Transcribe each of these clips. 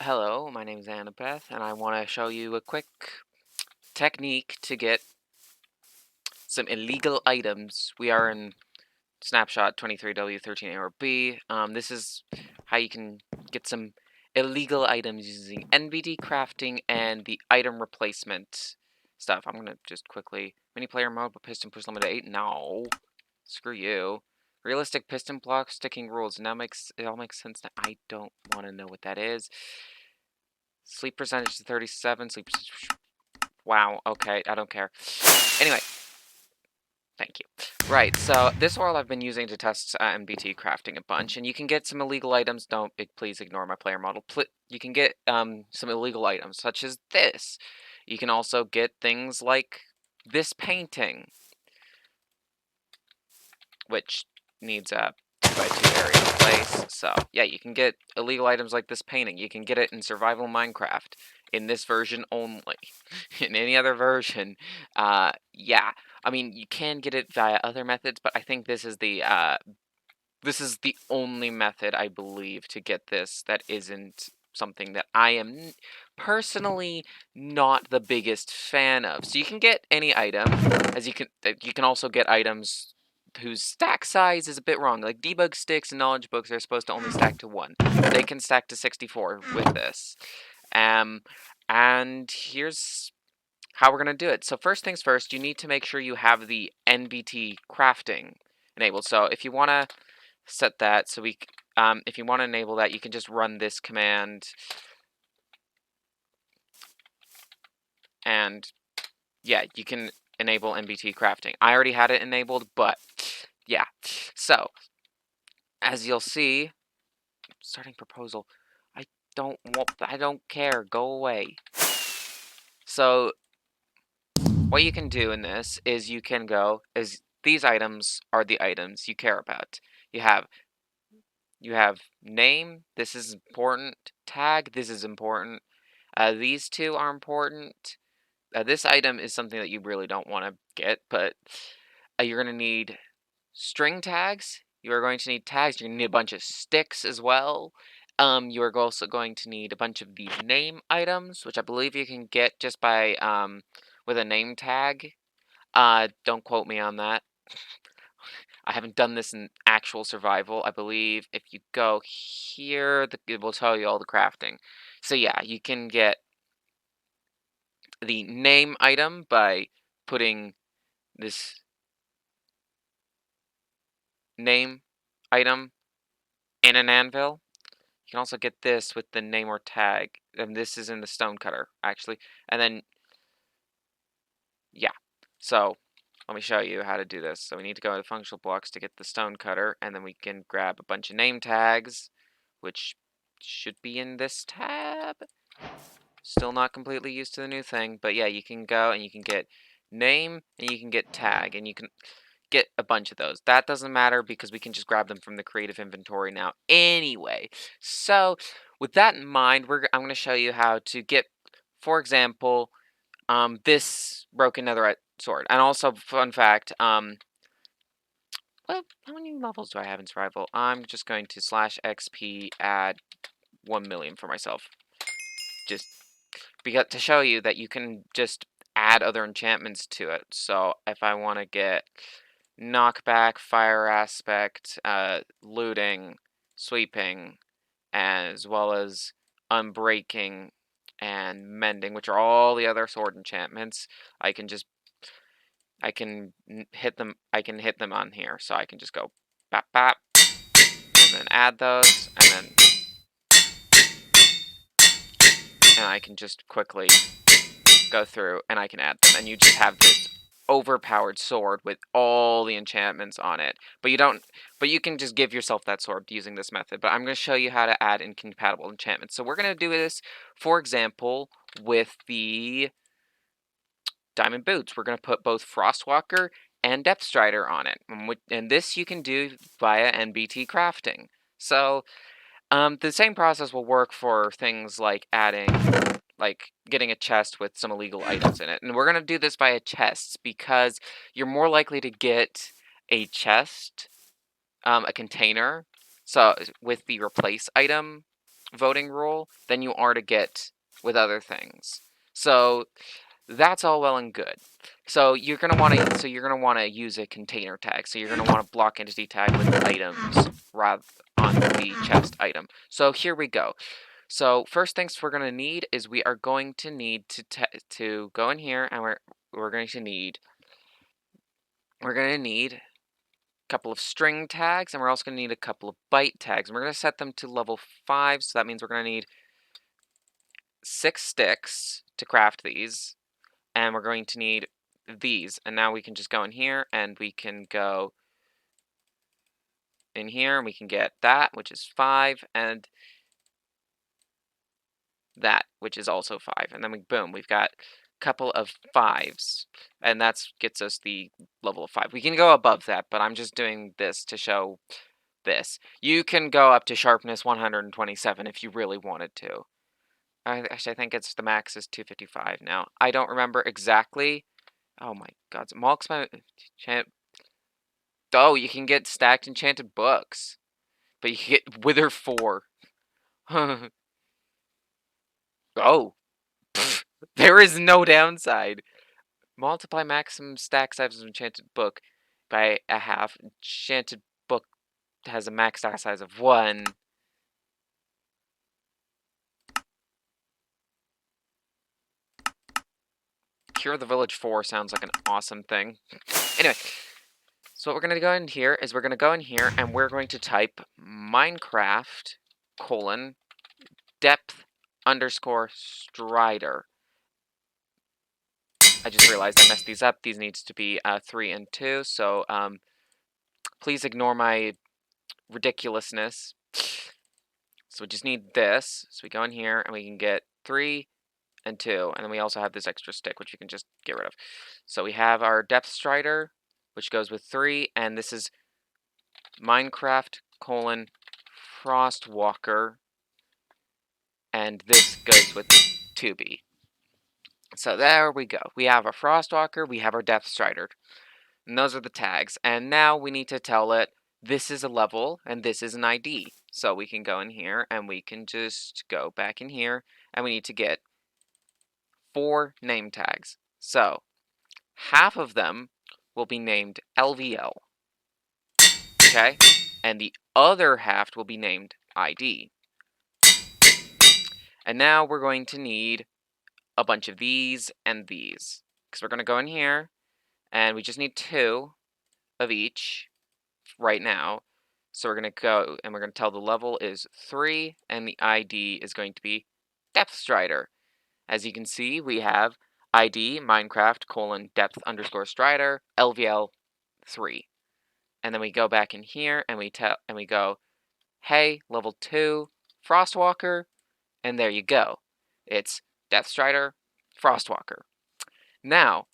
Hello, my name is Annabeth, and I want to show you a quick technique to get some illegal items. We are in snapshot 23W13ARB. This is how you can get some illegal items using NBD crafting and the item replacement stuff. I'm gonna just quickly mini player mode, but piston push limit 8. No, screw you. Realistic piston block sticking rules. Now it all makes sense. That I don't want to know what that is. Sleep percentage to 37. Sleep. Wow. Okay, I don't care. Anyway, thank you. Right, so this world I've been using to test MBT crafting a bunch, and you can get some illegal items. Don't please ignore my player model. You can get some illegal items such as this. You can also get things like this painting, which needs a 2x2 area in place. So yeah, you can get illegal items like this painting. You can get it in Survival Minecraft in this version only. In any other version, yeah. I mean, you can get it via other methods, but I think this is the only method I believe to get this that isn't something that I am personally not the biggest fan of. So you can get any item, as you can also get items whose stack size is a bit wrong. Like debug sticks and knowledge books are supposed to only stack to 1. They can stack to 64 with this. And here's how we're going to do it. So first things first, you need to make sure you have the NBT crafting enabled. So if you want to set that, so if you want to enable that, you can just run this command, and yeah, you can enable NBT crafting. I already had it enabled, but yeah. So as you'll see, starting proposal. I don't care. Go away. So what you can do in this is these items are the items you care about. You have name, this is important. Tag, this is important. These two are important. This item is something that you really don't want to get, but you're going to need string tags. You are going to need tags. You're going to need a bunch of sticks as well. You are also going to need a bunch of these name items, which I believe you can get just by with a name tag. Don't quote me on that. I haven't done this in actual survival. I believe if you go here, it will tell you all the crafting. So yeah, you can get the name item by putting this name item in an anvil. You can also get this with the name or tag, and this is in the stone cutter, actually. And then, yeah. So let me show you how to do this. So we need to go to functional blocks to get the stone cutter, and then we can grab a bunch of name tags, which should be in this tab. Still not completely used to the new thing, but yeah, you can go and you can get name and you can get tag, and you can get a bunch of those. That doesn't matter because we can just grab them from the creative inventory now anyway. So with that in mind, I'm going to show you how to get, for example, this broken netherite sword. And also, fun fact, well, how many levels do I have in survival? I'm just going to /XP add 1 million for myself. Just because to show you that you can just add other enchantments to it. So if I want to get knockback, fire aspect, looting, sweeping, as well as unbreaking and mending, which are all the other sword enchantments, I can hit them on here. So I can just go bap bap and then add those, and I can just quickly go through and I can add them, and you just have this overpowered sword with all the enchantments on it. But you can just give yourself that sword using this method. But I'm going to show you how to add incompatible enchantments. So we're going to do this, for example, with the diamond boots. We're going to put both Frostwalker and Depth Strider on it, and this you can do via NBT crafting. So the same process will work for things like getting a chest with some illegal items in it. And we're going to do this via chests because you're more likely to get a chest, a container, so with the replace item voting rule than you are to get with other things. So that's all well and good. So you're gonna want to use a container tag. So you're gonna want to block entity tag with items rather on the chest item. So here we go. So first things we're gonna need is we are going to need to go in here, and we're going to need a couple of string tags, and we're also going to need a couple of byte tags. And we're going to set them to level 5, so that means we're going to need 6 sticks to craft these, and we're going to need these. And now we can just go in here, and we can go in here, and we can get that, which is 5, and that, which is also 5. And then boom, we've got a couple of 5s, and that gets us the level of 5. We can go above that, but I'm just doing this to show this. You can go up to sharpness 127 if you really wanted to. Actually, I think it's the max is 255 now. I don't remember exactly. Oh my god, Malk's my enchant. Oh, you can get stacked enchanted books, but you can get Wither 4. Oh, pfft, there is no downside. Multiply maximum stack size of enchanted book by a half. Enchanted book has a max stack size of 1. Cure the Village 4 sounds like an awesome thing. Anyway, so what we're going to go in here is we're going to go in here and we're going to type Minecraft : depth _ strider. I just realized I messed these up. These needs to be 3 and 2, so please ignore my ridiculousness. So we just need this. So we go in here and we can get 3 and 2, and then we also have this extra stick, which you can just get rid of. So we have our depth strider, which goes with 3, and this is Minecraft : Frostwalker, and this goes with 2B. So there we go. We have our Frostwalker, we have our Depth Strider, and those are the tags. And now we need to tell it this is a level and this is an ID. So we can go in here and we can just go back in here, and we need to get 4 name tags. So half of them will be named LVL, okay? And the other half will be named ID. And now we're going to need a bunch of these and these, because we're going to go in here and we just need 2 of each right now. So we're going to go and we're going to tell the level is 3 and the ID is going to be Depth Strider. As you can see, we have ID Minecraft : depth _ strider LVL 3. And then we go back in here and we go, hey, level 2 Frostwalker, and there you go. It's Depth Strider Frostwalker. Now,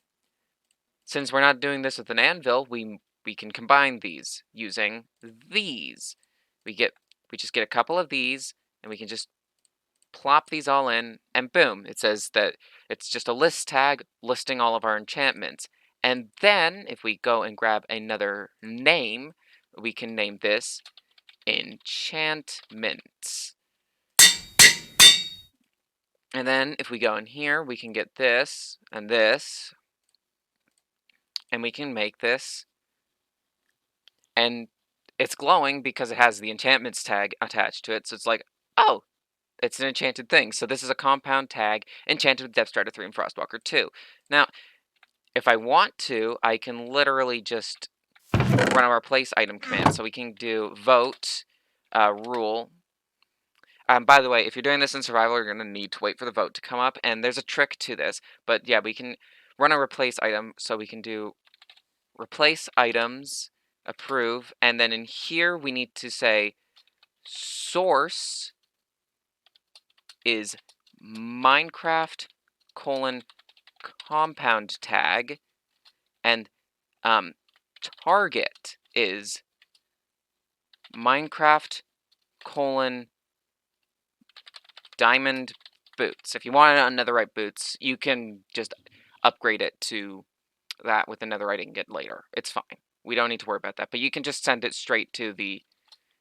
since we're not doing this with an anvil, we can combine these using these. We just get a couple of these, and we can just plop these all in, and boom, it says that it's just a list tag listing all of our enchantments. And then, if we go and grab another name, we can name this enchantments. And then, if we go in here, we can get this, and we can make this, and it's glowing because it has the enchantments tag attached to it, so it's like, oh, it's an enchanted thing. So this is a compound tag, enchanted with Depth Strider 3 and Frostwalker 2. Now, if I want to, I can literally just run our replace item command. So we can do vote rule. By the way, if you're doing this in survival, you're going to need to wait for the vote to come up, and there's a trick to this. But yeah, we can run a replace item, so we can do replace items, approve, and then in here we need to say source is Minecraft : compound tag, and target is Minecraft : diamond boots. If you want a netherite boots, you can just upgrade it to that with a netherite ingot later. It's fine. We don't need to worry about that, but you can just send it straight to the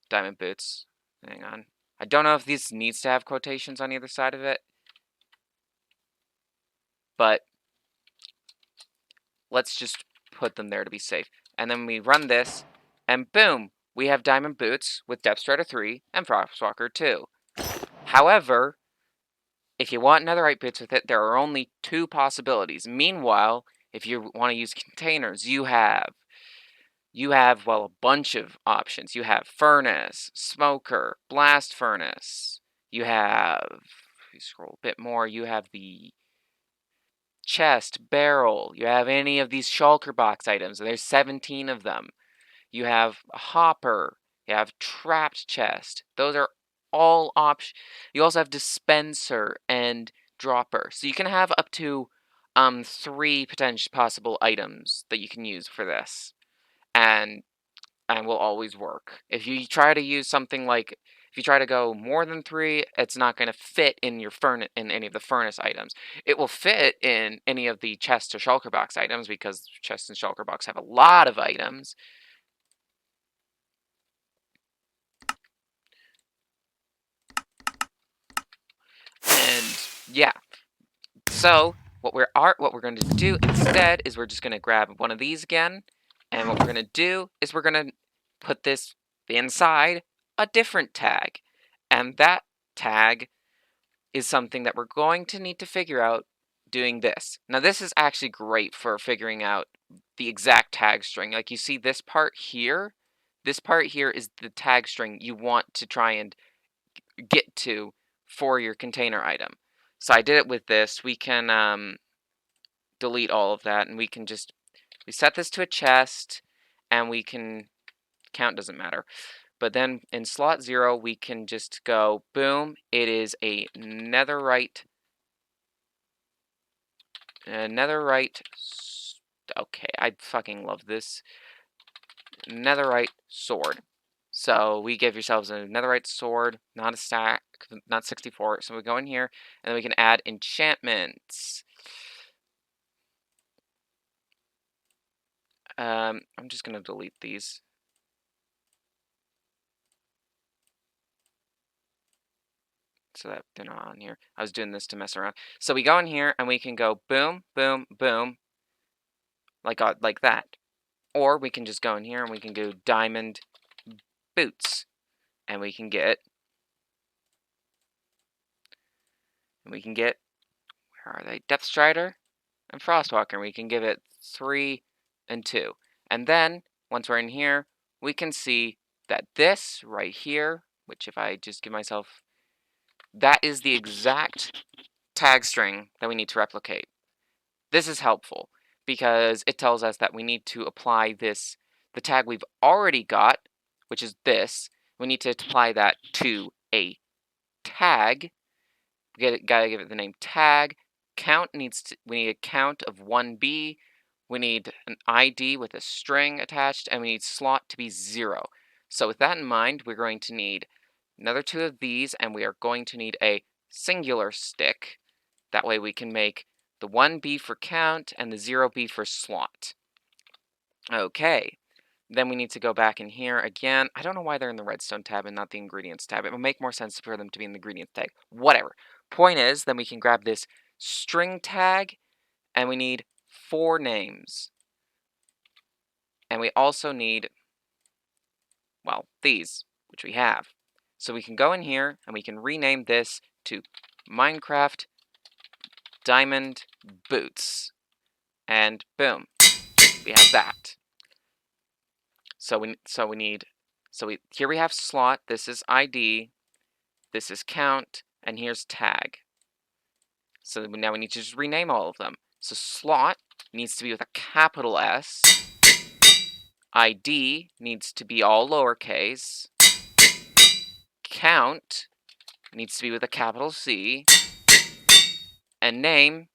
diamond boots. Hang on. I don't know if this needs to have quotations on either side of it, but let's just put them there to be safe. And then we run this, and boom, we have Diamond Boots with Depth Strider 3 and Frostwalker 2. However, if you want netherite boots with it, there are only 2 possibilities. Meanwhile, if you want to use containers, you have, well, a bunch of options. You have Furnace, Smoker, Blast Furnace. You have, if you scroll a bit more, you have the chest, barrel. You have any of these shulker box items. There's 17 of them. You have a hopper. You have trapped chest. Those are all options. You also have dispenser and dropper. So you can have up to 3 potential possible items that you can use for this. And will always work. If you try to use something like, if you try to go more than 3, it's not going to fit in your furnace, in any of the furnace items. It will fit in any of the chest or shulker box items because chest and shulker box have a lot of items. And yeah, so what we're going to do instead is we're just going to grab one of these again, and what we're going to do is we're going to put this inside a different tag, and that tag is something that we're going to need to figure out doing this. Now this is actually great for figuring out the exact tag string. Like you see this part here is the tag string you want to try and get to for your container item. So I did it with this. We can delete all of that, and we can just, we set this to a chest, and we can, count doesn't matter. But then in slot 0, we can just go, boom, it is a netherite, okay, I fucking love this, netherite sword. So we give yourselves a netherite sword, not a stack, not 64. So we go in here, and then we can add enchantments. I'm just gonna delete these. So that they're not on here. I was doing this to mess around. So we go in here, and we can go boom, boom, boom, like that. Or we can just go in here, and we can go diamond boots. And we can get, where are they? Depth Strider and Frostwalker. And we can give it 3 and 2. And then, once we're in here, we can see that this right here, which if I just give myself, that is the exact tag string that we need to replicate. This is helpful because it tells us that we need to apply this, the tag we've already got, which is this. We need to apply that to a tag. Gotta give it the name tag. We need a count of 1B. We need an ID with a string attached, and we need slot to be 0. So with that in mind, we're going to need another 2 of these, and we are going to need a singular stick. That way we can make the 1B for count and the 0B for slot. Okay. Then we need to go back in here again. I don't know why they're in the redstone tab and not the ingredients tab. It would make more sense for them to be in the ingredients tag. Whatever. Point is, then we can grab this string tag, and we need 4 names. And we also need, well, these, which we have. So we can go in here, and we can rename this to Minecraft Diamond Boots. And boom, we have that. Here we have slot, this is ID, this is count, and here's tag. So now we need to just rename all of them. So slot needs to be with a capital S, ID needs to be all lowercase, count needs to be with a capital C, and name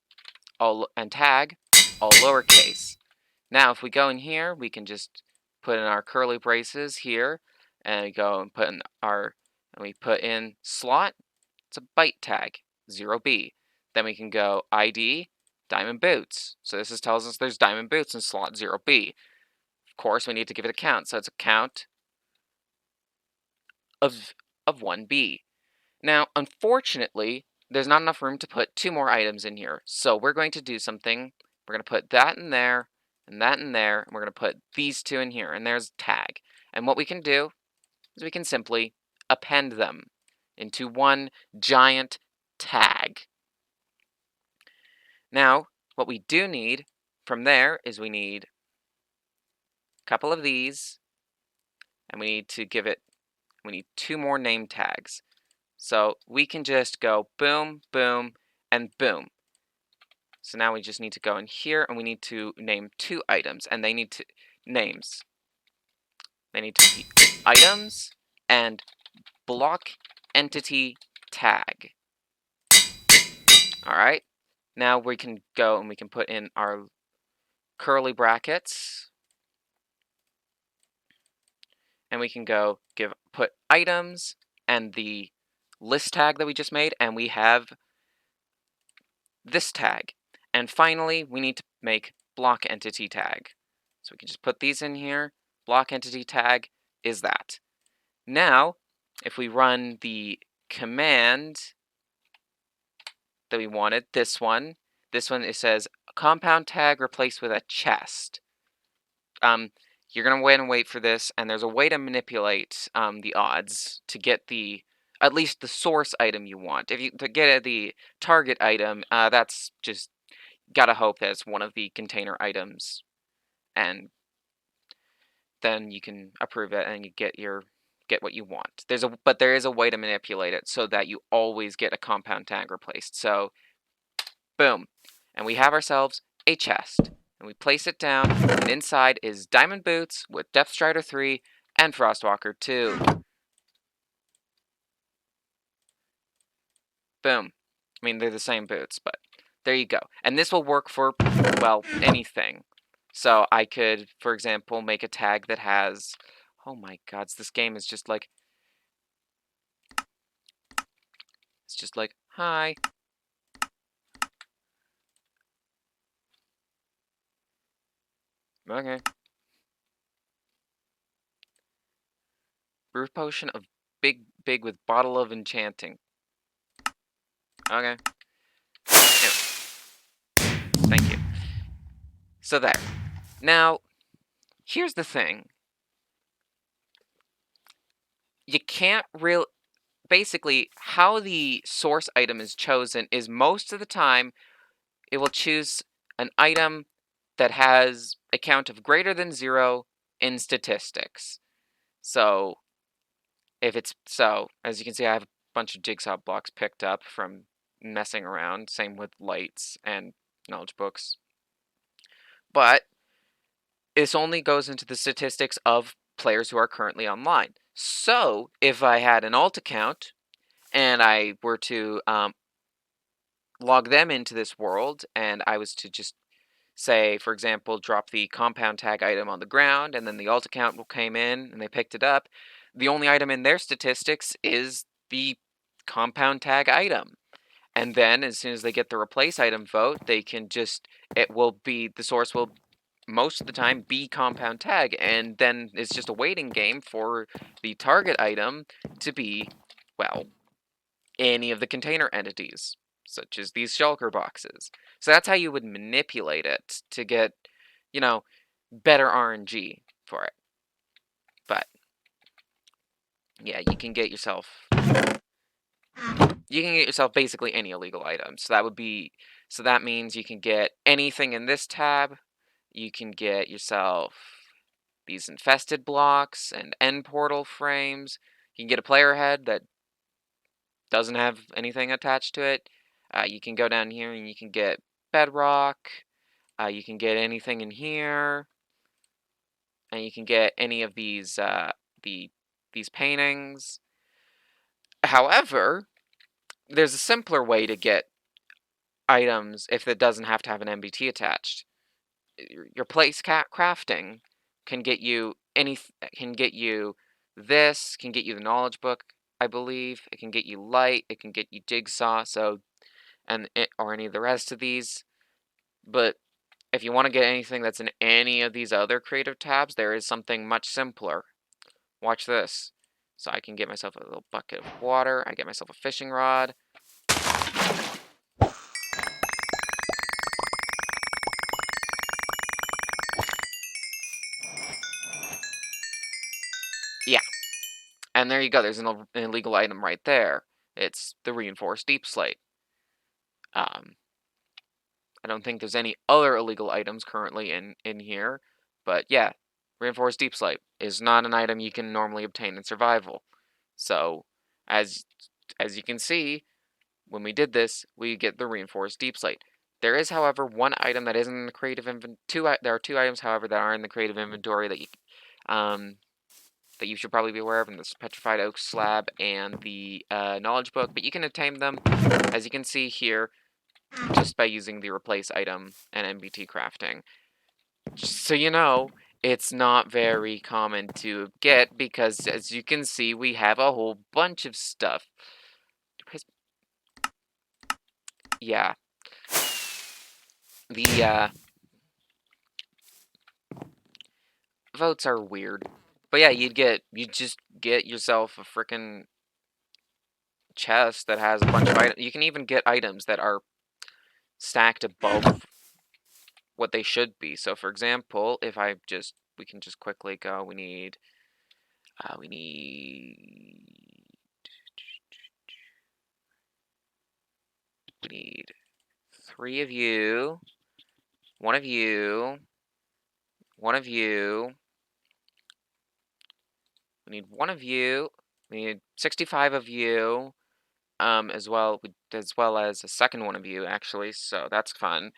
and tag all lowercase. Now if we go in here, we can just put in our curly braces here, and we go and put in slot. It's a byte tag, 0B. Then we can go ID, diamond boots. So this tells us there's diamond boots in slot 0B. Of course, we need to give it a count. So it's a count of 1B. Now, unfortunately, there's not enough room to put 2 more items in here, so we're going to do something. We're going to put that in there, and that in there, and we're going to put these 2 in here, and there's tag. And what we can do is we can simply append them into one giant tag. Now, what we do need from there is we need a couple of these, and we need 2 more name tags. So we can just go boom, boom, and boom. So now we just need to go in here and we need to name 2 items, and they need to names. They need to be items and block entity tag. All right. Now we can go and we can put in our curly brackets, and we can go put items and the list tag that we just made, and we have this tag. And finally, we need to make block entity tag. So we can just put these in here. Block entity tag is that. Now, if we run the command that we wanted, this one it says compound tag replaced with a chest. You're gonna wait for this, and there's a way to manipulate the odds to get at least the source item you want. If you to get the target item, that's just gotta hope that it's one of the container items, and then you can approve it and you get what you want. But there is a way to manipulate it so that you always get a compound tag replaced. So boom, and we have ourselves a chest, and we place it down, and inside is Diamond Boots with Depth Strider 3 and Frostwalker 2. Boom. I mean, they're the same boots, but there you go. And this will work for, well, anything. So I could, for example, make a tag that has, oh my gods, this game is just like, it's just like, hi. Okay. Brew potion of big with bottle of enchanting. Okay. Thank you. So there. Now, here's the thing. You can't really... Basically, how the source item is chosen is most of the time it will choose an item that has a count of greater than 0 in statistics. So, as you can see, I have a bunch of jigsaw blocks picked up from messing around. Same with lights and knowledge books. But this only goes into the statistics of players who are currently online. So, if I had an alt account and I were to log them into this world, and I was to just say, for example, drop the compound tag item on the ground, and then the alt account came in and they picked it up, the only item in their statistics is the compound tag item. And then as soon as they get the replace item vote, they can just, the source will most of the time be compound tag, and then it's just a waiting game for the target item to be, well, any of the container entities, such as these shulker boxes. So that's how you would manipulate it to get, better RNG for it. But yeah, you can get yourself basically any illegal item. So that means you can get anything in this tab. You can get yourself these infested blocks and end portal frames. You can get a player head that doesn't have anything attached to it. You can go down here and you can get bedrock. You can get anything in here, and you can get any of these these paintings. However, there's a simpler way to get items if it doesn't have to have an MBT attached. Your place crafting can get you can get you this, can get you the knowledge book, I believe. It can get you light, it can get you jigsaw, or any of the rest of these. But if you want to get anything that's in any of these other creative tabs, there is something much simpler. Watch this. So I can get myself a little bucket of water. I get myself a fishing rod. Yeah. And there you go. There's an illegal item right there. It's the reinforced deep slate. I don't think there's any other illegal items currently in here, but yeah, reinforced deep slate is not an item you can normally obtain in survival. So, as you can see, when we did this, we get the reinforced deep slate. There is, however, one item that isn't in the creative inventory. There are two items, however, that are in the creative inventory that you should probably be aware of, in this petrified oak slab and the knowledge book. But you can obtain them, as you can see here, just by using the replace item and NBT crafting. Just so you know, it's not very common to get because, as you can see, we have a whole bunch of stuff. Yeah. The votes are weird. But yeah, you just get yourself a frickin' chest that has a bunch of items. You can even get items that are stacked above what they should be. So for example, if we can just quickly go, we need 3 of you, 1 of you, 1 of you. We need 1 of you. We need 65 of you, as well as a second one of you, actually. So that's fun.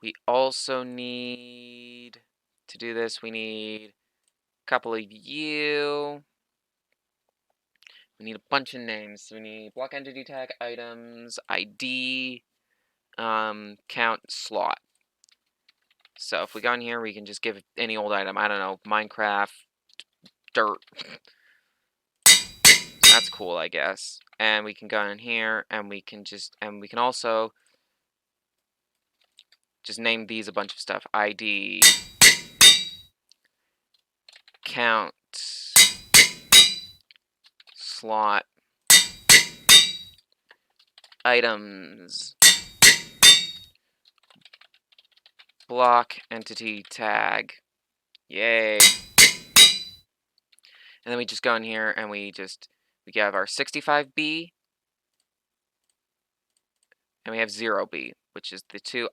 We also need to do this. We need a couple of you. We need a bunch of names. We need block entity tag, items, ID, count, slot. So if we go in here, we can just give any old item. I don't know, Minecraft, dirt. That's cool, I guess. And we can go in here, and we can also just name these a bunch of stuff. ID, count, slot, items, block entity tag. Yay. And then we just go in here and we have our 65B and we have 0B, which is the two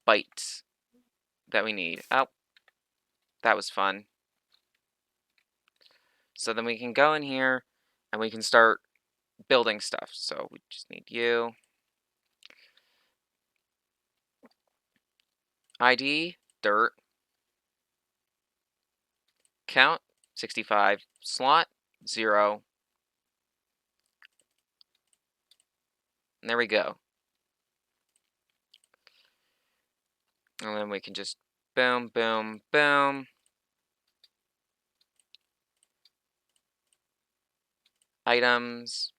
bytes that we need. Oh, that was fun. So then we can go in here and we can start building stuff. So we just need you. ID, dirt. Count, 65. Slot, 0. And there we go. And then we can just boom, boom, boom. Items.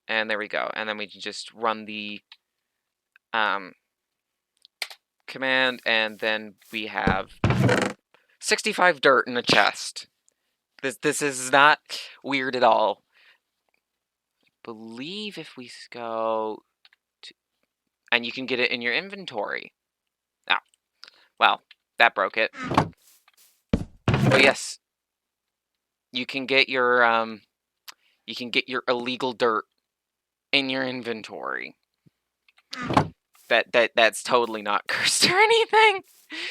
And there we go. And then we can just run the command, and then we have 65 dirt in a chest. This is not weird at all. I believe if we go to, and you can get it in your inventory. Oh, well, that broke it. But yes, you can get your illegal dirt in your inventory. That's totally not cursed or anything.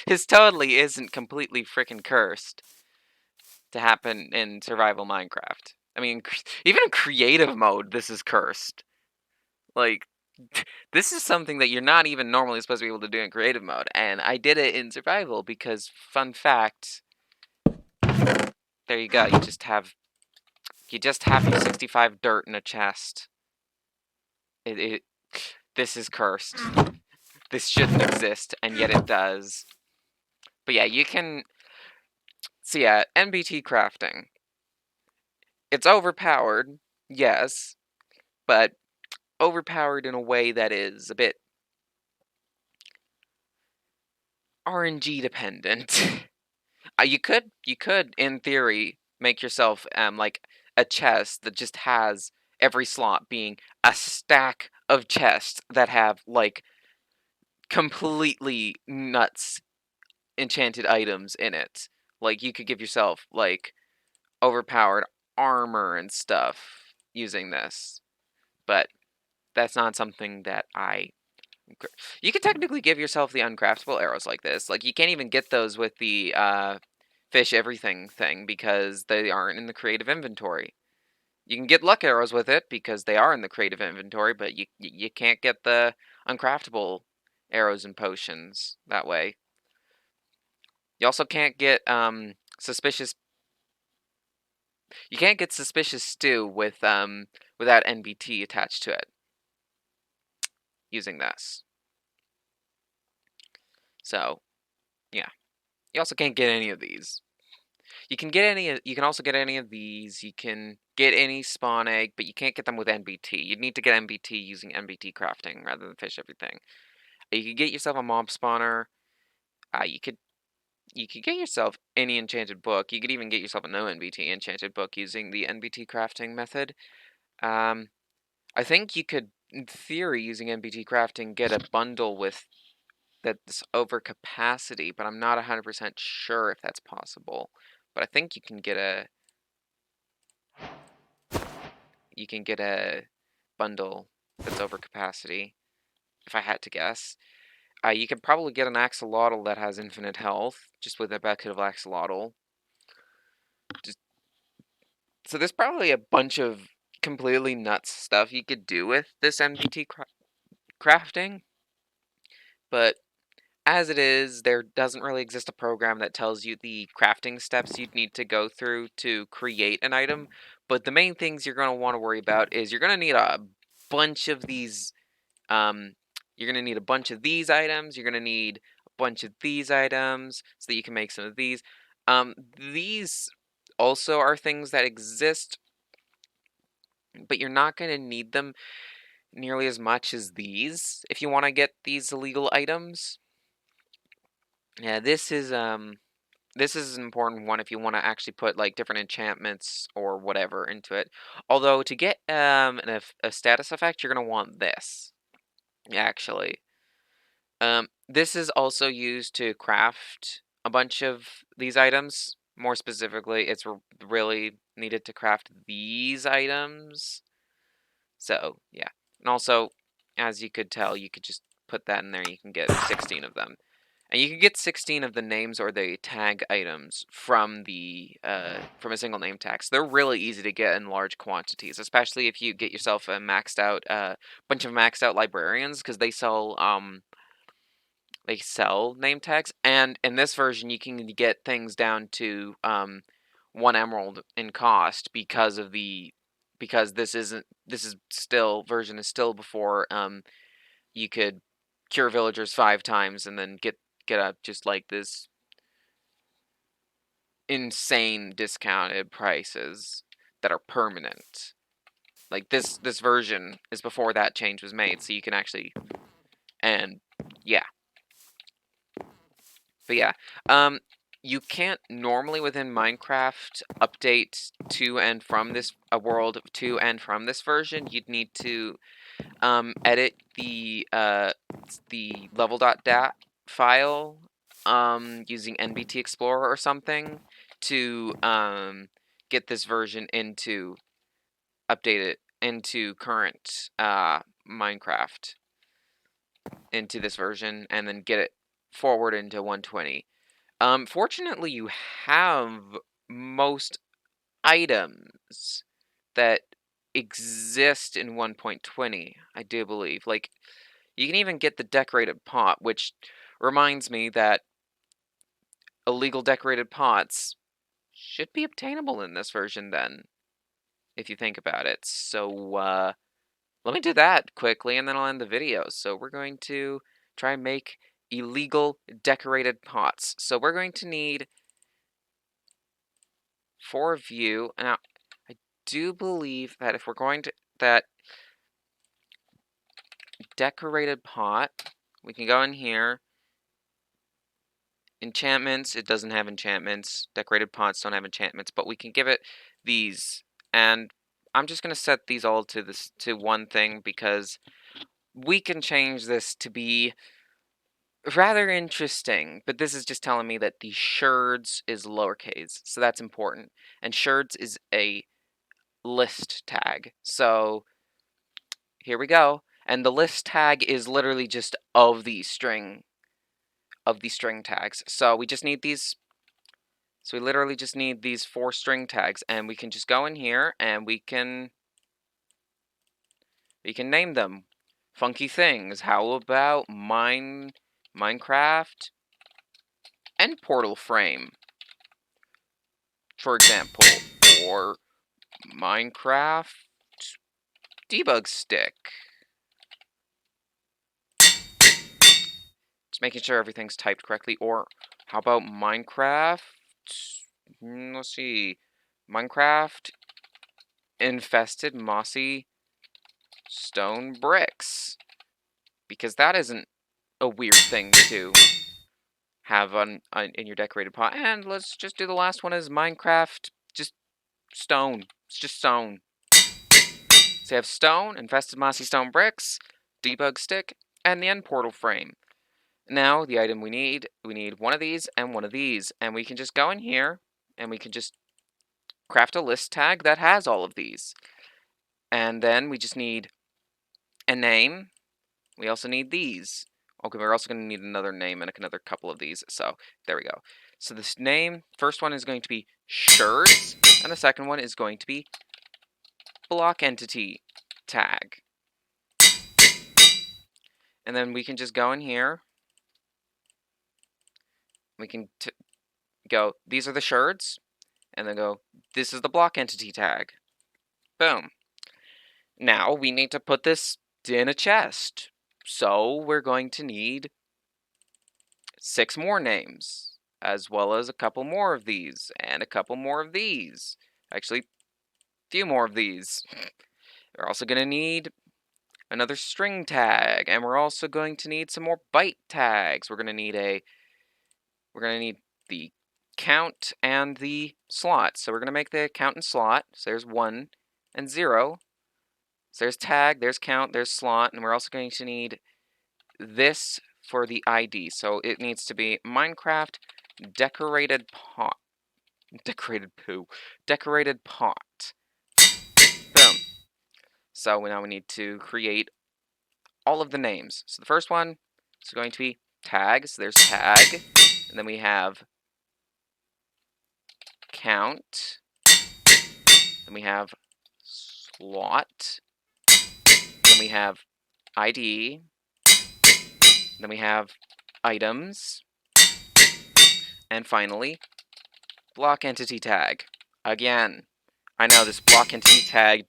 This totally isn't completely freaking cursed to happen in survival Minecraft. I mean, even in creative mode, this is cursed. Like, this is something that you're not even normally supposed to be able to do in creative mode, and I did it in survival because, fun fact, there you go. You just have your 65 dirt in a chest. This is cursed. This shouldn't exist, and yet it does. But yeah, you can. So yeah, NBT crafting. It's overpowered, yes, but overpowered in a way that is a bit RNG dependent. You could, in theory, make yourself like a chest that just has every slot being a stack of chests that have like completely nuts enchanted items in it. Like you could give yourself like overpowered armor and stuff using this, but that's not something that you could technically give yourself the uncraftable arrows like this. Like you can't even get those with the fish everything thing because they aren't in the creative inventory. You can get luck arrows with it because they are in the creative inventory, but you can't get the uncraftable arrows and potions that way. You also can't get suspicious. You can't get suspicious stew with without NBT attached to it using this. So yeah, you also can't get any of these. You can get any. You can also get any of these. You can get any spawn egg, but you can't get them with NBT. You'd need to get NBT using NBT crafting rather than fish everything. You could get yourself a mob spawner. You could get yourself any enchanted book. You could even get yourself a no NBT enchanted book using the NBT crafting method. I think you could, in theory, using NBT crafting, get a bundle with that's over capacity, but I'm not 100% sure if that's possible. But I think you can get a bundle that's over capacity, if I had to guess. You could probably get an axolotl that has infinite health, just with a bucket of axolotl. So there's probably a bunch of completely nuts stuff you could do with this NBT crafting, but as it is, there doesn't really exist a program that tells you the crafting steps you'd need to go through to create an item. But the main things you're going to want to worry about is you're going to need a bunch of these. You're going to need a bunch of these items. You're going to need a bunch of these items so that you can make some of these. These also are things that exist, but you're not going to need them nearly as much as these if you want to get these illegal items. Yeah, this is an important one if you want to actually put like different enchantments or whatever into it. Although to get a status effect, you're gonna want this actually. This is also used to craft a bunch of these items. More specifically, it's really needed to craft these items. So yeah, and also as you could tell, you could just put that in there. You can get 16 of them. And you can get 16 of the names or the tag items from a single name tag. So they're really easy to get in large quantities, especially if you get yourself a maxed out bunch of maxed out librarians because they sell name tags. And in this version, you can get things down to 1 emerald in cost because this is still version is still before you could cure villagers 5 times and then get up just like this insane discounted prices that are permanent. Like this version is before that change was made, so you can actually and yeah. But yeah. You can't normally within Minecraft update to and from this a world to and from this version. You'd need to edit the level.dat file using NBT Explorer or something to get this version into update it into current Minecraft into this version and then get it forward into 120. Fortunately, you have most items that exist in 1.20, I do believe. Like, you can even get the decorated pot, which reminds me that illegal decorated pots should be obtainable in this version then, if you think about it. So, let me do that quickly and then I'll end the video. So we're going to try and make illegal decorated pots. So we're going to need 4 of you. Now, I do believe that if we're going to, that decorated pot, we can go in here enchantments, it doesn't have enchantments. Decorated pots don't have enchantments, but we can give it these. And I'm just gonna set these all to one thing because we can change this to be rather interesting. But this is just telling me that the sherds is lowercase, so that's important. And sherds is a list tag. So here we go. And the list tag is literally just of the string tags. So we just need these. So we literally just need these 4 string tags, and we can just go in here and we can name them funky things. How about Minecraft and portal frame, for example, or Minecraft debug stick. Just making sure everything's typed correctly. Or how about Minecraft? Let's see. Minecraft infested mossy stone bricks. Because that isn't a weird thing to have on in your decorated pot. And let's just do the last one as Minecraft just stone. It's just stone. So you have stone, infested mossy stone bricks, debug stick, and the end portal frame. Now, the item we need one of these and one of these. And we can just go in here, and we can just craft a list tag that has all of these. And then we just need a name. We also need these. Okay, we're also going to need another name and another couple of these. So, there we go. So this name, first one is going to be sherds, and the second one is going to be block entity tag. And then we can just go in here. We can go, these are the sherds, and then go, this is the block entity tag. Boom. Now we need to put this in a chest. So we're going to need 6 more names, as well as a couple more of these, and a couple more of these. Actually, a few more of these. We're also going to need another string tag, and we're also going to need some more byte tags. We're going to need the count and the slot. So we're going to make the count and slot. So there's 1 and 0. So there's tag, there's count, there's slot, and we're also going to need this for the ID. So it needs to be Minecraft decorated pot. Decorated pot. Boom. So now we need to create all of the names. So the first one is going to be tag. So there's tag. And then we have count. Then we have slot. Then we have ID. Then we have items. And finally, block entity tag. Again, I know this block entity tag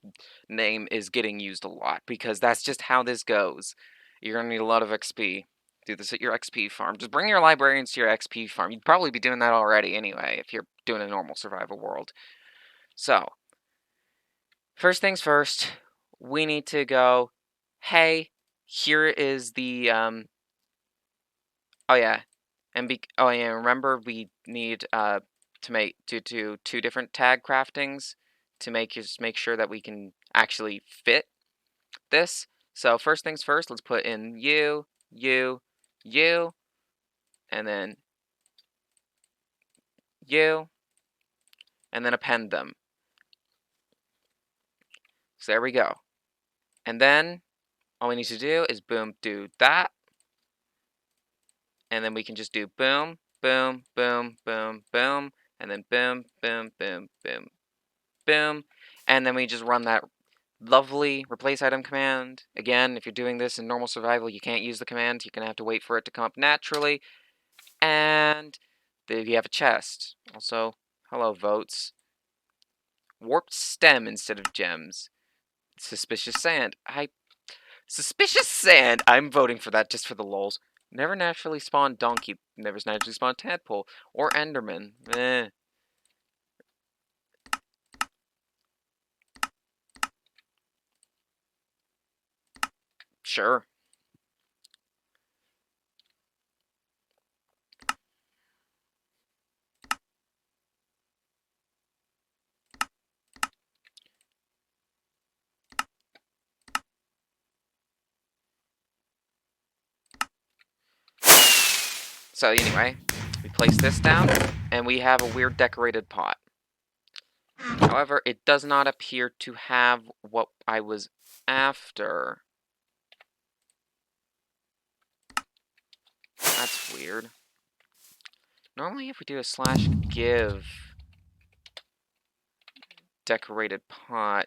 name is getting used a lot because that's just how this goes. You're going to need a lot of XP. Do this at your XP farm. Just bring your librarians to your XP farm. You'd probably be doing that already anyway if you're doing a normal survival world. So, first things first, we need to go, hey, here is the, oh yeah, oh yeah, remember we need, to do 2 different tag craftings to make sure that we can actually fit this. So first things first, let's put in you, and then you, and then append them. So there we go. And then all we need to do is boom, do that. And then we can just do boom, boom, boom, boom, boom, and then boom, boom, boom, boom, boom. And then we just run that lovely replace item command. Again, if you're doing this in normal survival, you can't use the command. You're going to have to wait for it to come up naturally. And there you have a chest. Also, hello, votes. Warped stem instead of gems. Suspicious sand. Suspicious sand! I'm voting for that just for the lulz. Never naturally spawn donkey. Never naturally spawn tadpole. Or enderman. Eh. Sure. So anyway, we place this down, and we have a weird decorated pot. However, it does not appear to have what I was after. That's weird. Normally, if we do a /give decorated pot,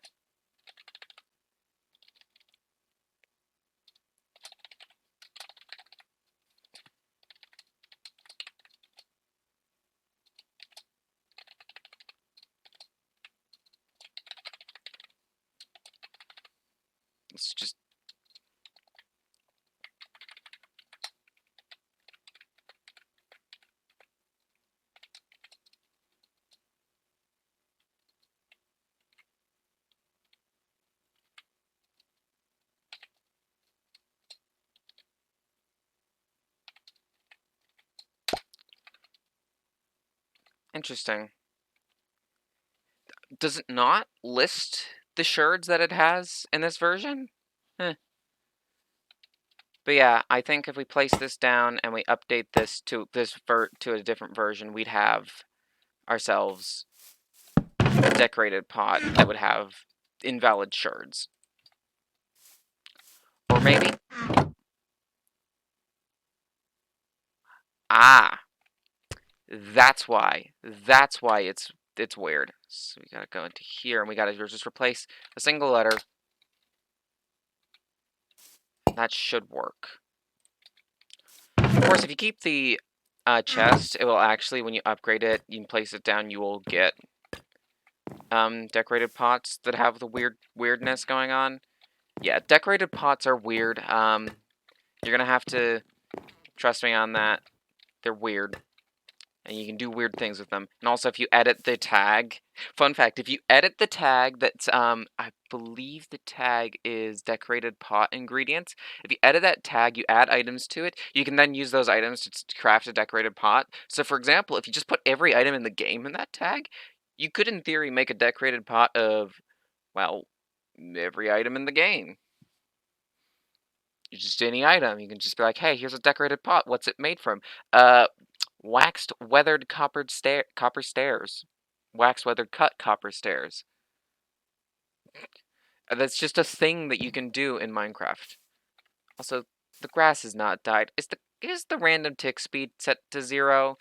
let's just... Interesting. Does it not list the shards that it has in this version? Eh. But yeah, I think if we place this down and we update this to to a different version, we'd have ourselves a decorated pot that would have invalid shards. Or maybe... Ah! That's why. That's why it's weird. So we gotta go into here and we gotta just replace a single letter. That should work. Of course, if you keep the chest, it will actually, when you upgrade it, you can place it down, you will get decorated pots that have the weirdness going on. Yeah, decorated pots are weird. You're gonna have to trust me on that. They're weird. And you can do weird things with them. And also, if you edit the tag, fun fact, if you edit the tag that's, I believe the tag is decorated pot ingredients. If you edit that tag, you add items to it, you can then use those items to craft a decorated pot. So, for example, if you just put every item in the game in that tag, you could, in theory, make a decorated pot of, well, every item in the game. Just any item. You can just be like, hey, here's a decorated pot. What's it made from? Waxed weathered copper stairs. Waxed weathered cut copper stairs. That's just a thing that you can do in Minecraft. Also, the grass is not dyed. Is the random tick speed set to 0?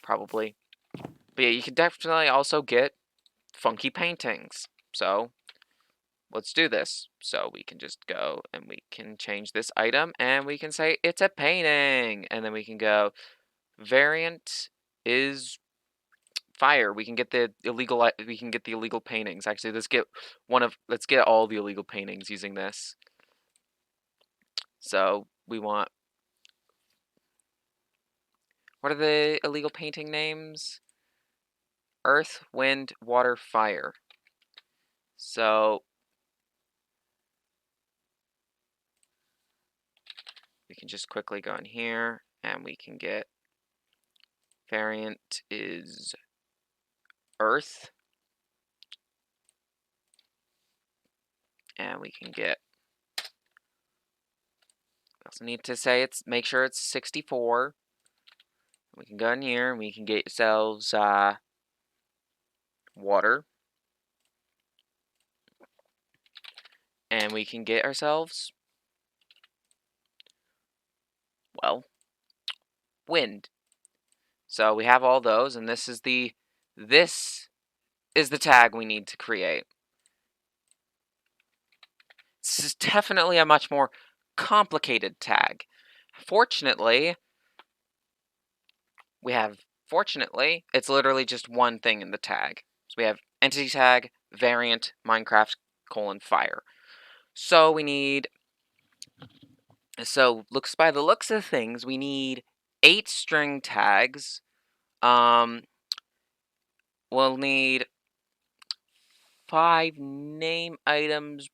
Probably. But yeah, you can definitely also get funky paintings. So let's do this. So we can just go and we can change this item and we can say it's a painting. And then we can go variant is fire. We can get the illegal paintings. Actually, let's get all the illegal paintings using this. So we want, what are the illegal painting names? Earth, wind, water, fire. So we can just quickly go in here and we can get variant is earth. And we can get, we also need to say make sure it's 64. We can go in here and we can get yourselves water. And we can get ourselves, well, wind. So we have all those, and this is the tag we need to create. This is definitely a much more complicated tag. Fortunately, it's literally just one thing in the tag. So we have entity tag, variant, Minecraft, :fire. So we need, by the looks of things, we need 8 string tags. We'll need 5 name items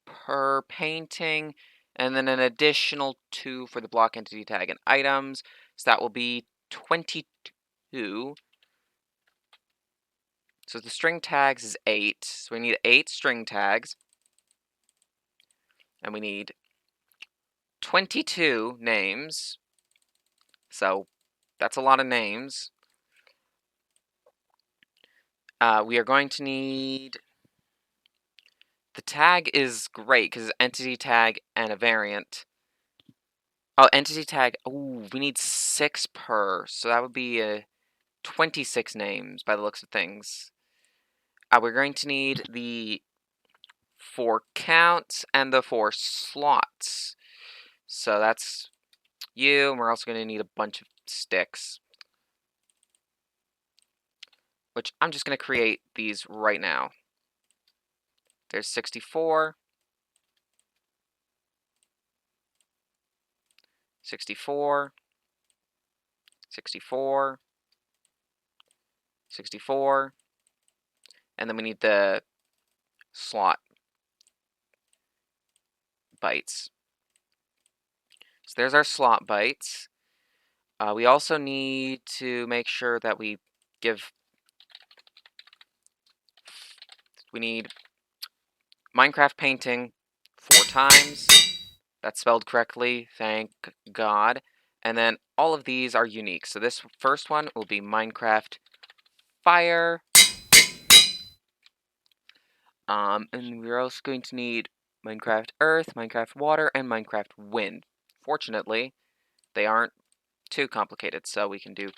per painting, and then an additional 2 for the block entity tag and items. So that will be 22. So the string tags is 8. So we need 8 string tags. And we need 22 names. So That's a lot of names. We are going to need... The tag is great because it's entity tag and a variant. Oh, entity tag. Ooh, we need 6 per, so that would be 26 names by the looks of things. We're going to need the 4 counts and the 4 slots. So that's you, and we're also going to need a bunch of sticks, which I'm just going to create these right now. There's 64, 64, 64, 64, and then we need the slot bytes. So there's our slot bytes. We also need to make sure that we need Minecraft painting 4 times. That's spelled correctly, thank God. And then all of these are unique. So this first one will be Minecraft fire. And we're also going to need Minecraft earth, Minecraft water, and Minecraft wind. Fortunately, they aren't too complicated, so we can do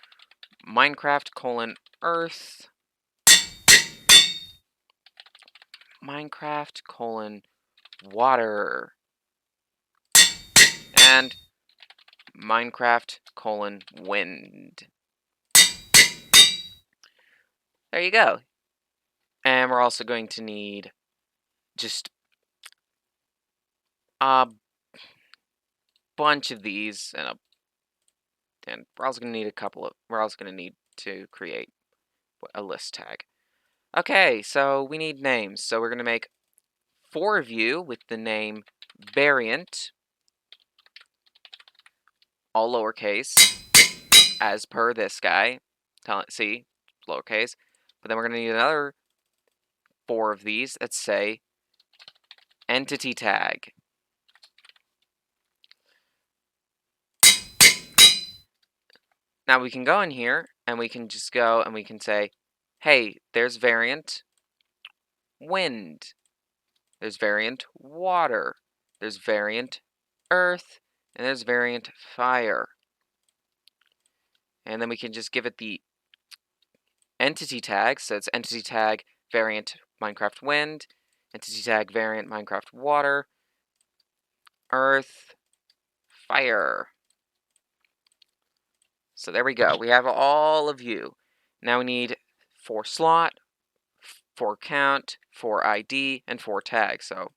Minecraft earth, Minecraft water, and Minecraft wind. There you go. And we're also going to need just a bunch of these, and we're also going to need we're also going to need to create a list tag. Okay, so we need names. So we're going to make 4 of you with the name variant, all lowercase, as per this guy. See, lowercase. But then we're going to need another 4 of these that say entity tag. Now we can go in here and we can just go and we can say, hey, there's variant wind. There's variant water. There's variant earth. And there's variant fire. And then we can just give it the entity tag. So it's entity tag variant Minecraft wind, entity tag variant Minecraft water, earth, fire. So there we go. We have all of you. Now we need 4 slot, 4 count, 4 ID, and 4 tag. So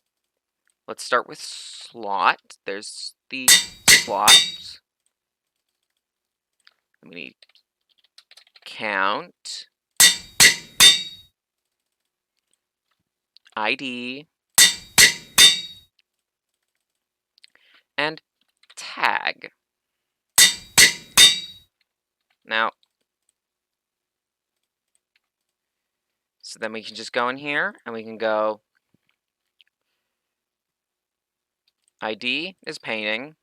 let's start with slot. There's the slots. We need count, ID, and tag. Now, so then we can just go in here and we can go ID is painting,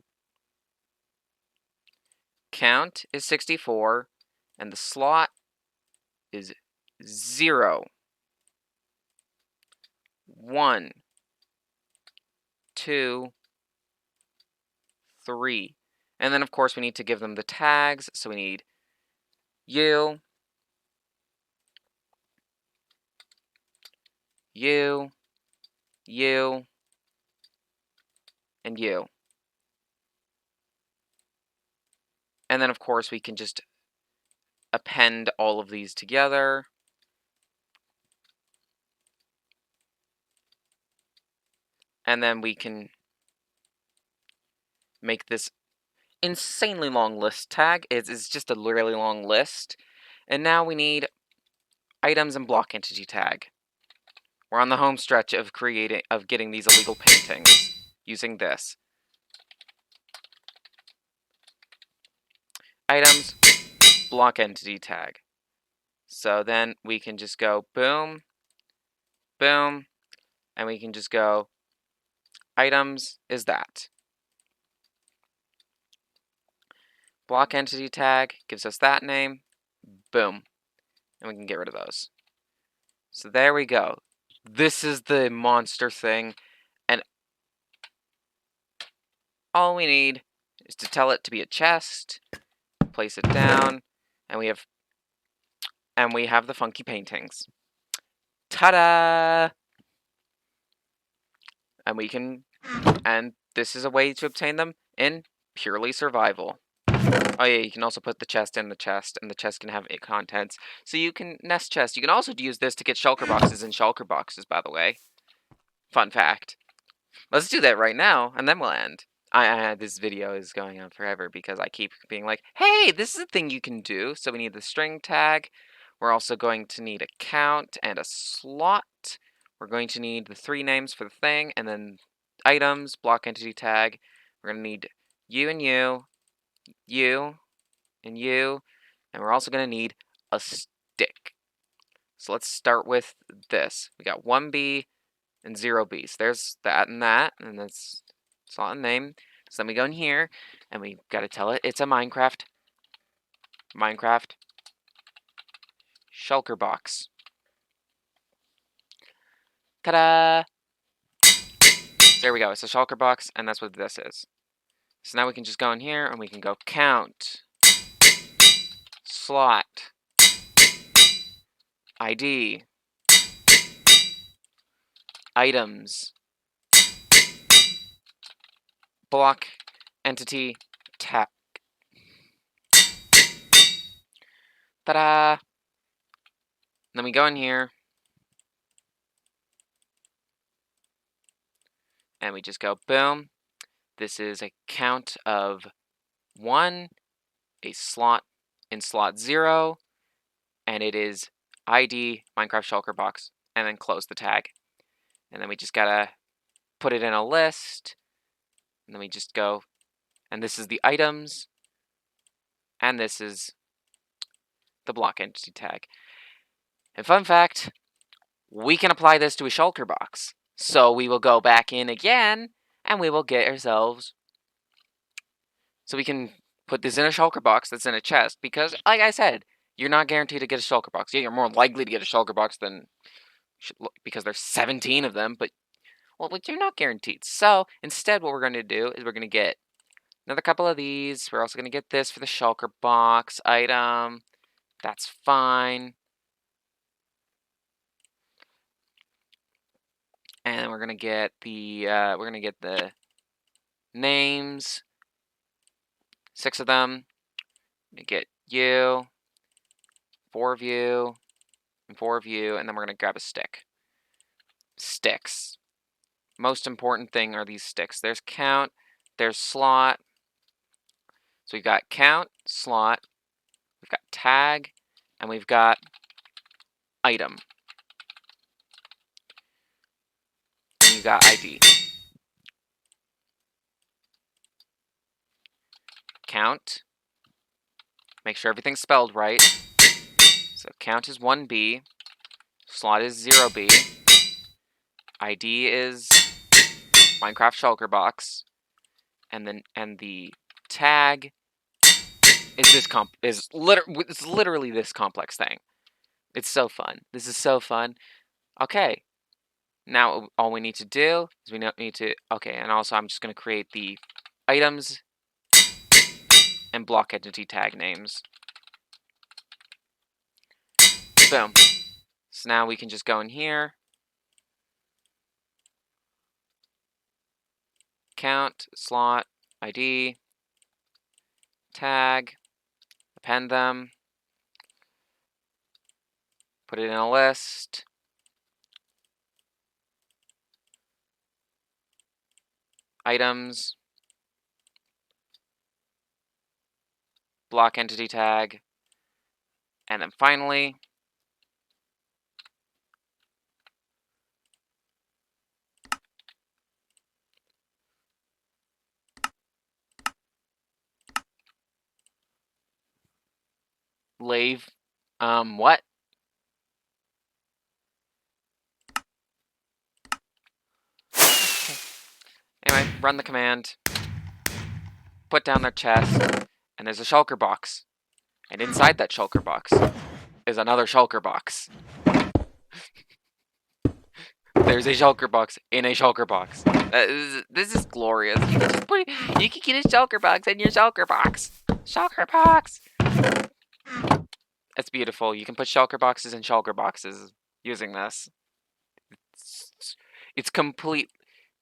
count is 64, and the slot is 0, 1, 2, 3. And then, of course, we need to give them the tags. So we need you, you, you, and you. And then, of course, we can just append all of these together. And then we can make this insanely long list tag. It's just a really long list. And now we need items and block entity tag. We're on the home stretch of getting these illegal paintings using this. Items, block entity tag. So then we can just go boom, boom, and we can just go items is that. Block entity tag gives us that name. Boom. And we can get rid of those. So there we go. This is the monster thing. And all we need is to tell it to be a chest. Place it down. And we have the funky paintings. Ta-da! And this is a way to obtain them in purely survival. Oh yeah, you can also put the chest in the chest, and the chest can have contents. So you can nest chest. You can also use this to get shulker boxes in shulker boxes, by the way. Fun fact. Let's do that right now, and then we'll end. This video is going on forever because I keep being like, hey, this is a thing you can do. So we need the string tag. We're also going to need a count and a slot. We're going to need the 3 names for the thing, and then items, block entity tag. We're going to need you and you, you and you, and we're also going to need a stick. So let's start with this. We got 1B and 0B. So there's that, and that's slot and name. So then we go in here, and we got to tell it it's a Minecraft shulker box. Ta-da! There we go. It's a shulker box, and that's what this is. So now we can just go in here, and we can go count, slot, ID, items, block entity tag. Ta-da! Then we go in here, and we just go boom. This is a count of 1, a slot in slot 0, and it is ID Minecraft shulker box, and then close the tag. And then we just gotta put it in a list, and then we just go, and this is the items, and this is the block entity tag. And fun fact, we can apply this to a shulker box. So we will go back in again, and we will get ourselves, so we can put this in a shulker box that's in a chest, because, like I said, you're not guaranteed to get a shulker box. Yeah, you're more likely to get a shulker box than, because there's 17 of them, but, well, like, you're not guaranteed. So instead, what we're going to do is we're going to get another couple of these. We're also going to get this for the shulker box item. That's fine. And we're going to get the names, 6 of them. We get you, 4 of you, and 4 of you, and then we're going to grab a stick. Sticks. Most important thing are these sticks. There's count, there's slot. So we've got count, slot, we've got tag, and we've got item. And you've got ID. Count. Make sure everything's spelled right. So count is 1B, slot is 0B, ID is Minecraft shulker box, and the tag is it's literally this complex thing. It's so fun. This is so fun. Okay. Now all we need to do is and also I'm just going to create the items and block entity tag names. Boom. So now we can just go in here, count, slot, ID, tag, append them, put it in a list, items, block entity tag, and then finally, lave, what? Okay. Anyway, run the command, put down their chest, and and there's a shulker box. And inside that shulker box is another shulker box. There's a shulker box in a shulker box. This is glorious. You can get a shulker box in your shulker box. Shulker box. It's beautiful. You can put shulker boxes in shulker boxes using this. It's complete.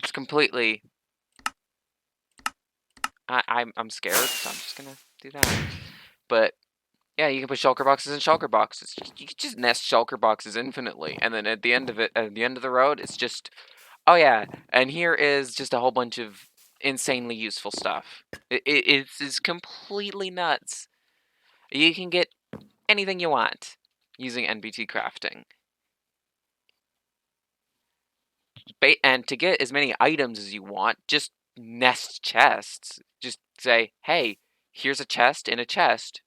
It's completely. I'm scared, so I'm just gonna do that. But yeah, you can put shulker boxes in shulker boxes. You can just nest shulker boxes infinitely, and then at the end of the road, it's just, oh yeah, and here is just a whole bunch of insanely useful stuff. It's completely nuts. You can get anything you want using NBT crafting. And to get as many items as you want, just nest chests. Just say, hey, here's a chest in a chest.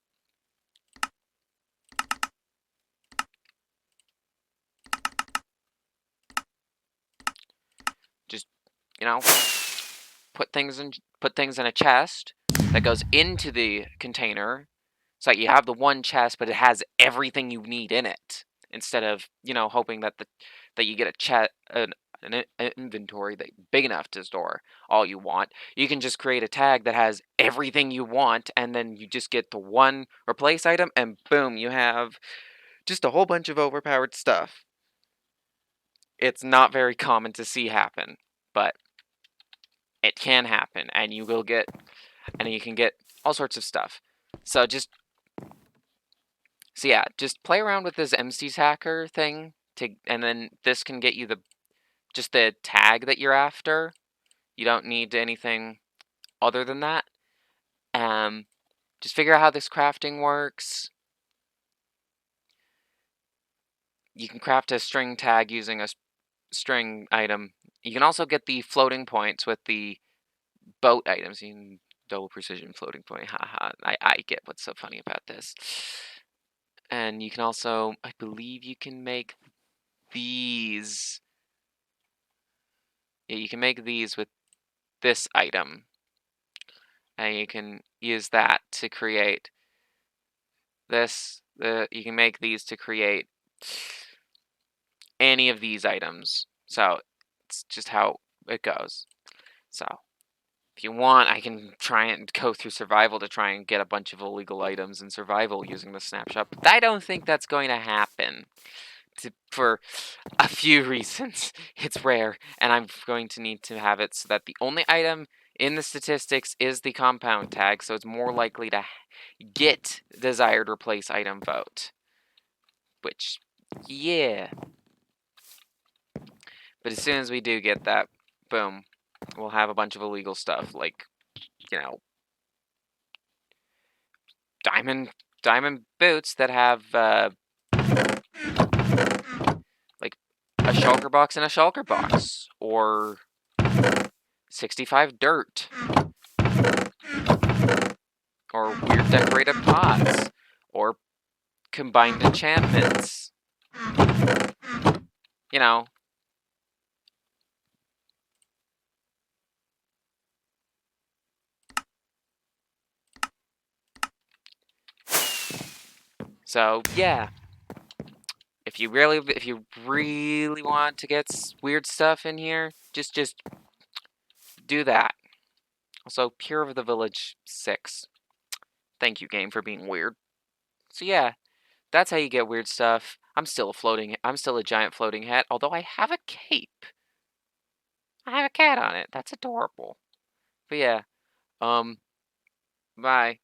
Just, you know, put things in a chest that goes into the container, so that you have the one chest, but it has everything you need in it. Instead of, hoping that you get an inventory that big enough to store all you want. You can just create a tag that has everything you want, and then you just get the one replace item, and boom, you have just a whole bunch of overpowered stuff. It's not very common to see happen, but it can happen, and you can get all sorts of stuff. So yeah, just play around with this MC's hacker thing, and then this can get you just the tag that you're after. You don't need anything other than that. Just figure out how this crafting works. You can craft a string tag using a string item. You can also get the floating points with the boat items. You can double precision floating point. Haha. I get what's so funny about this. And you can also, I believe you can make these. Yeah, you can make these with this item. And you can use that to create this. You can make these to create any of these items. So it's just how it goes. So if you want, I can try and go through survival to try and get a bunch of illegal items in survival using the snapshot, but I don't think that's going to happen for a few reasons. It's rare, and I'm going to need to have it so that the only item in the statistics is the compound tag, so it's more likely to get desired replace item vote. Which, yeah. But as soon as we do get that, boom, we'll have a bunch of illegal stuff, like, diamond boots that have, like, a shulker box and a shulker box, or 65 dirt, or weird decorated pots, or combined enchantments. So yeah, if you really want to get weird stuff in here, just do that. Also, Pure of the Village 6. Thank you, game, for being weird. So yeah, that's how you get weird stuff. I'm still a giant floating hat, although I have a cape. I have a cat on it. That's adorable. But yeah, bye.